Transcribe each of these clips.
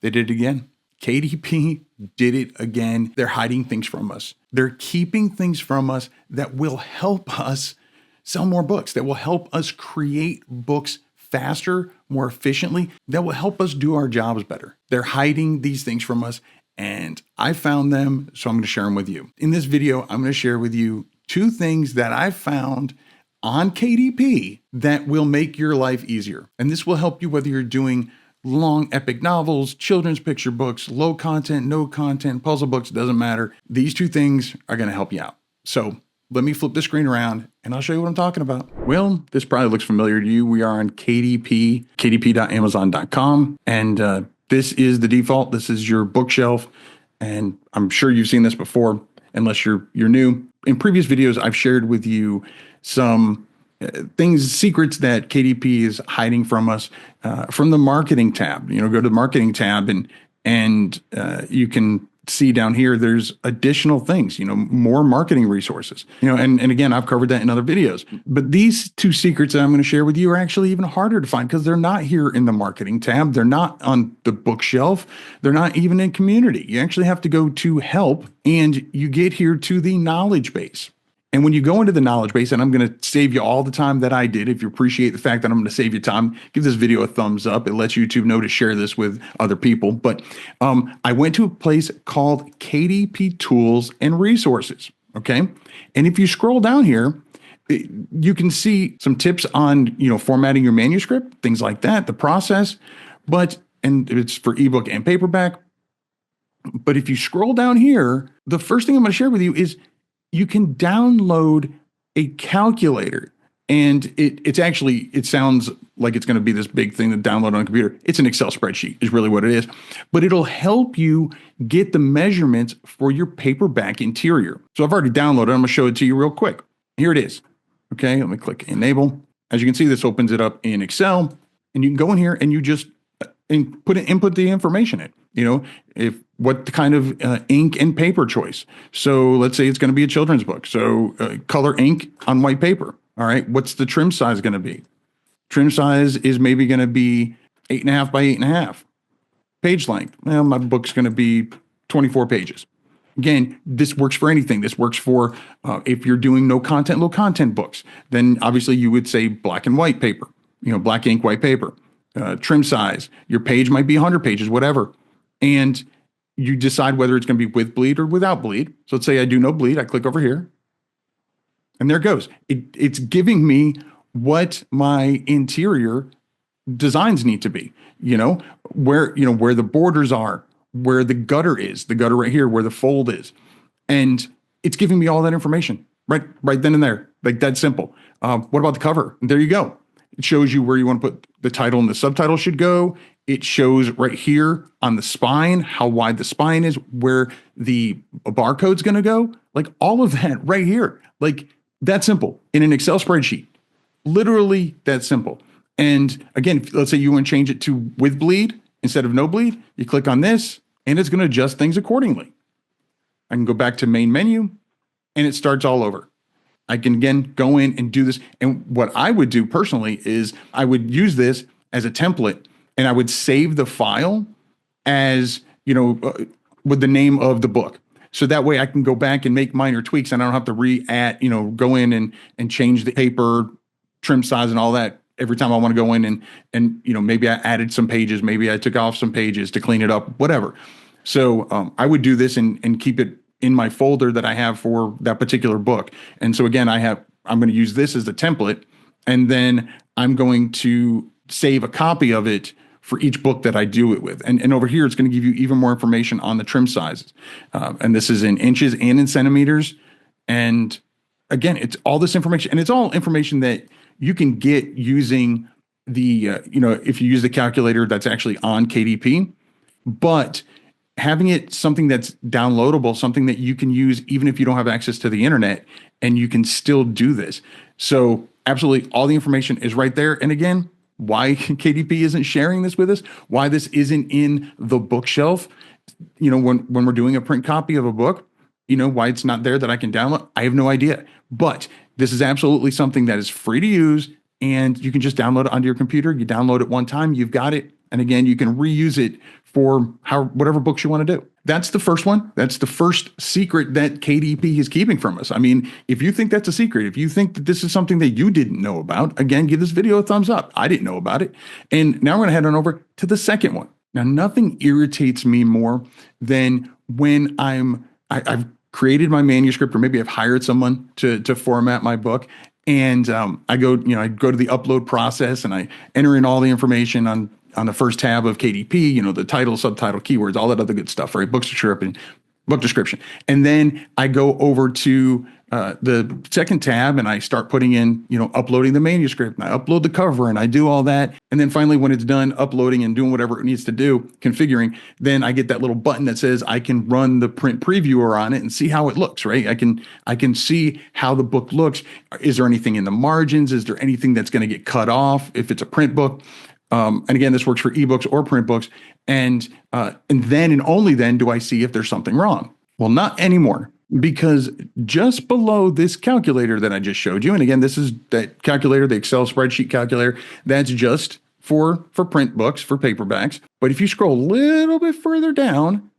They did it again. KDP did it again. They're hiding things from us. They're keeping things from us that will help us sell more books, that will help us create books faster, more efficiently, that will help us do our jobs better. They're hiding these things from us, and I found them, so I'm going to share them with you. In this video, I'm going to share with you 2 things that I found on KDP that will make your life easier. And this will help you whether you're doing long epic novels, children's picture books, low content, no content, puzzle books, doesn't matter. These 2 things are going to help you out. So let me flip the screen around and I'll show you what I'm talking about. Well, this probably looks familiar to you. We are on KDP, kdp.amazon.com. And this is the default. This is your bookshelf. And I'm sure you've seen this before, unless you're new. In previous videos, I've shared with you some secrets that KDP is hiding from us from the marketing tab. Go to the marketing tab and you can see down here, there's additional things, more marketing resources, and again, I've covered that in other videos. But these 2 secrets that I'm going to share with you are actually even harder to find because they're not here in the marketing tab. They're not on the bookshelf. They're not even in community. You actually have to go to help and you get here to the knowledge base. And when you go into the knowledge base, and I'm going to save you all the time that I did, if you appreciate the fact that I'm going to save you time, give this video a thumbs up. It lets YouTube know to share this with other people. But I went to a place called KDP Tools and Resources, okay? And if you scroll down here, you can see some tips on, formatting your manuscript, things like that, the process. And it's for ebook and paperback. But if you scroll down here, the first thing I'm going to share with you is you can download a calculator, and it sounds like it's going to be this big thing to download on a computer. It's an Excel spreadsheet is really what it is, but it'll help you get the measurements for your paperback interior. So I've already downloaded it. I'm going to show it to you real quick. Here it is. Okay, let me click enable. As you can see, this opens it up in Excel, and you can go in here and you just input the information in, what kind of ink and paper choice. So let's say it's going to be a children's book. So color ink on white paper. All right. What's the trim size going to be? Trim size is maybe going to be 8.5 by 8.5. Page length. Well, my book's going to be 24 pages. Again, this works for anything. This works for if you're doing no content, low content books, then obviously you would say black and white paper, black ink, white paper. Trim size, your page might be 100 pages, whatever. And you decide whether it's going to be with bleed or without bleed. So let's say I do no bleed. I click over here and there it goes. It's giving me what my interior designs need to be, where the borders are, where the gutter is, the gutter right here, where the fold is. And it's giving me all that information right then and there, like that simple. What about the cover? There you go. It shows you where you want to put the title and the subtitle should go. It shows right here on the spine, how wide the spine is, where the barcode's going to go. Like all of that right here. Like that simple in an Excel spreadsheet. Literally that simple. And again, let's say you want to change it to with bleed instead of no bleed. You click on this and it's going to adjust things accordingly. I can go back to main menu and it starts all over. I can again go in and do this. And what I would do personally is I would use this as a template and I would save the file as, with the name of the book. So that way I can go back and make minor tweaks and I don't have to go in and change the paper, trim size and all that every time I want to go in and maybe I added some pages, maybe I took off some pages to clean it up, whatever. So I would do this and keep it in my folder that I have for that particular book. And so again, I'm going to use this as the template, and then I'm going to save a copy of it for each book that I do it with. And over here, it's going to give you even more information on the trim sizes. And this is in inches and in centimeters. And again, it's all this information, and it's all information that you can get using the, if you use the calculator that's actually on KDP, but having it something that's downloadable, something that you can use even if you don't have access to the internet, and you can still do this. So absolutely all the information is right there. And again, why KDP isn't sharing this with us, why this isn't in the bookshelf, when we're doing a print copy of a book, why it's not there that I can download, I have no idea. But this is absolutely something that is free to use, and you can just download it onto your computer. You download it one time, you've got it. And again, you can reuse it for whatever books you want to do. That's the first one. That's the first secret that KDP is keeping from us. I mean, if you think that's a secret, if you think that this is something that you didn't know about, again, give this video a thumbs up. I didn't know about it. And now we're going to head on over to the second one. Now, nothing irritates me more than when I've created my manuscript, or maybe I've hired someone to format my book. And I go to the upload process and I enter in all the information on the first tab of KDP, the title, subtitle, keywords, all that other good stuff, right? Book description. And then I go over to the second tab and I start putting in, uploading the manuscript, and I upload the cover and I do all that. And then finally, when it's done uploading and doing whatever it needs to do, configuring, then I get that little button that says I can run the print previewer on it and see how it looks, right? I can see how the book looks. Is there anything in the margins? Is there anything that's going to get cut off if it's a print book? And again, this works for ebooks or print books. And then and only then do I see if there's something wrong. Well, not anymore, because just below this calculator that I just showed you, and again, this is that calculator, the Excel spreadsheet calculator, that's just for print books, for paperbacks. But if you scroll a little bit further down,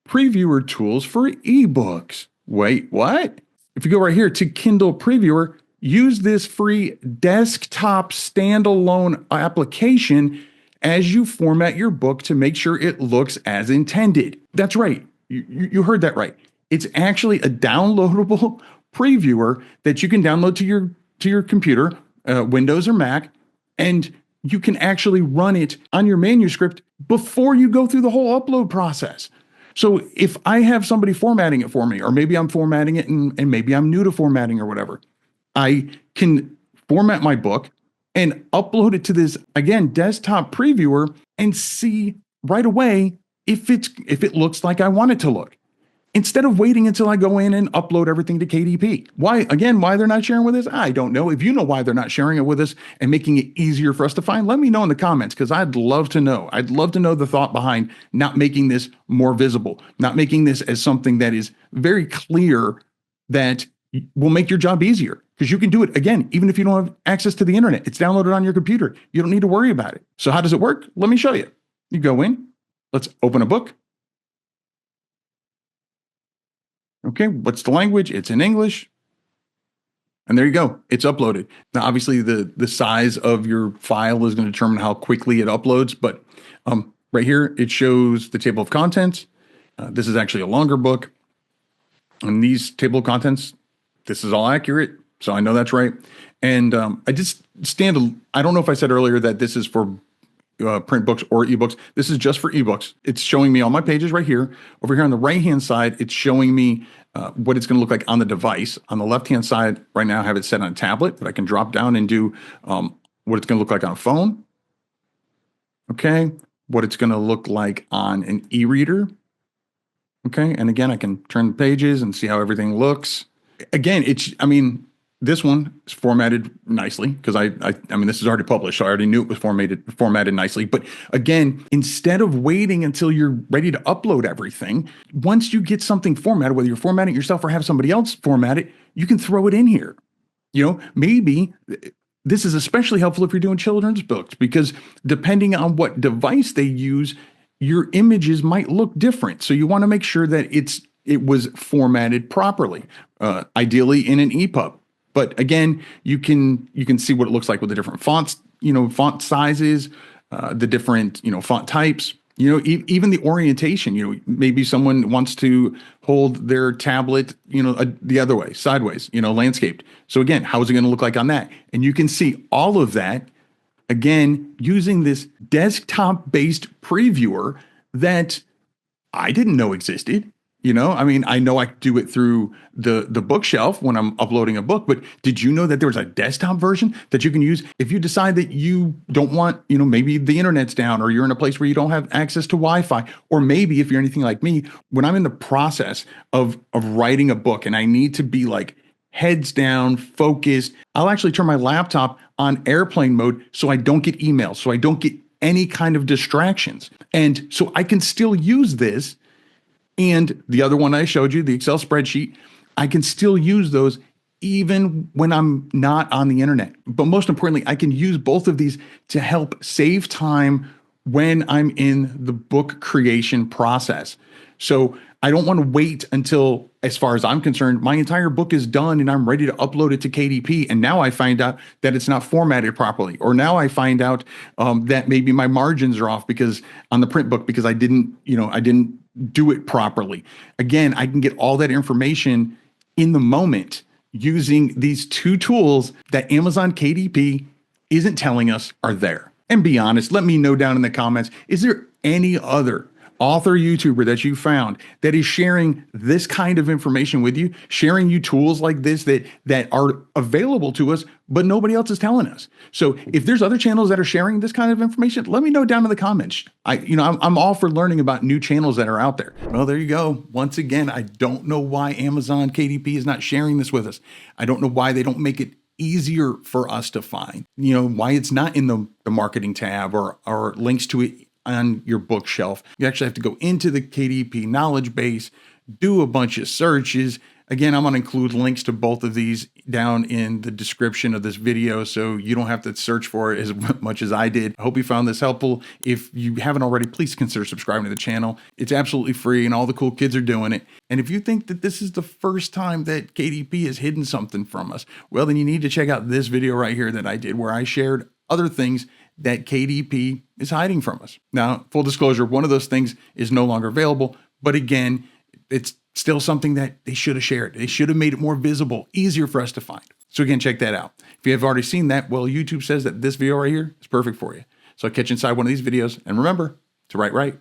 previewer tools for ebooks. Wait, what? If you go right here to Kindle Previewer, use this free desktop standalone application as you format your book to make sure it looks as intended. That's right. You heard that right. It's actually a downloadable previewer that you can download to your computer, Windows or Mac, and you can actually run it on your manuscript before you go through the whole upload process. So if I have somebody formatting it for me, or maybe I'm formatting it and maybe I'm new to formatting or whatever, I can format my book and upload it to this, again, desktop previewer and see right away if it looks like I want it to look, instead of waiting until I go in and upload everything to KDP. Why they're not sharing with us? I don't know. If you know why they're not sharing it with us and making it easier for us to find, let me know in the comments, because I'd love to know. I'd love to know the thought behind not making this more visible, not making this as something that is very clear that will make your job easier, because you can do it, again, even if you don't have access to the internet. It's downloaded on your computer. You don't need to worry about it. So how does it work? Let me show you. You go in. Let's open a book. Okay, what's the language? It's in English. And there you go. It's uploaded. Now, obviously, the size of your file is going to determine how quickly it uploads. But right here, it shows the table of contents. This is actually a longer book. And these table of contents, this is all accurate. So I know that's right. And I don't know if I said earlier that this is for print books or ebooks. This is just for ebooks. It's showing me all my pages right here. Over here on the right-hand side, it's showing me what it's going to look like on the device. On the left-hand side, right now, I have it set on a tablet, but I can drop down and do what it's going to look like on a phone. Okay. What it's going to look like on an e-reader. Okay. And again, I can turn the pages and see how everything looks. Again, this one is formatted nicely, because I mean, this is already published, so I already knew it was formatted nicely. But again, instead of waiting until you're ready to upload everything, once you get something formatted, whether you're formatting it yourself or have somebody else format it, you can throw it in here. Maybe this is especially helpful if you're doing children's books, because depending on what device they use, your images might look different. So you want to make sure that it was formatted properly, ideally in an EPUB. But again, you can see what it looks like with the different fonts, font sizes, the different, font types, even the orientation. Maybe someone wants to hold their tablet, the other way, sideways, landscaped. So again, how is it going to look like on that? And you can see all of that, again, using this desktop-based previewer that I didn't know existed. I know I do it through the bookshelf when I'm uploading a book, but did you know that there was a desktop version that you can use if you decide that you don't want, maybe the internet's down, or you're in a place where you don't have access to Wi-Fi, or maybe if you're anything like me, when I'm in the process of writing a book and I need to be like heads down, focused, I'll actually turn my laptop on airplane mode so I don't get emails, so I don't get any kind of distractions. And so I can still use this. And the other one I showed you, the Excel spreadsheet, I can still use those even when I'm not on the internet. But most importantly, I can use both of these to help save time when I'm in the book creation process. So I don't want to wait until, as far as I'm concerned, my entire book is done and I'm ready to upload it to KDP. And now I find out that it's not formatted properly. Or now I find out that maybe my margins are off because on the print book, because I didn't do it properly. Again, I can get all that information in the moment using these two tools that Amazon KDP isn't telling us are there. And be honest, let me know down in the comments, is there any other author YouTuber that you found that is sharing this kind of information with you, sharing you tools like this that are available to us, but nobody else is telling us? So if there's other channels that are sharing this kind of information, let me know down in the comments. I'm all for learning about new channels that are out there. Well, there you go. Once again, I don't know why Amazon KDP is not sharing this with us. I don't know why they don't make it easier for us to find, why it's not in the marketing tab or links to it on your bookshelf. You actually have to go into the KDP knowledge base, do a bunch of searches. Again, I'm going to include links to both of these down in the description of this video so you don't have to search for it as much as I did. I hope you found this helpful. If you haven't already, please consider subscribing to the channel. It's absolutely free and all the cool kids are doing it. And if you think that this is the first time that KDP has hidden something from us, well, then you need to check out this video right here that I did where I shared other things that KDP is hiding from us. Now, full disclosure, one of those things is no longer available, but again, it's still something that they should have shared. They should have made it more visible, easier for us to find. So again, check that out. If you have already seen that, well, YouTube says that this video right here is perfect for you. So I'll catch you inside one of these videos. And remember to write right.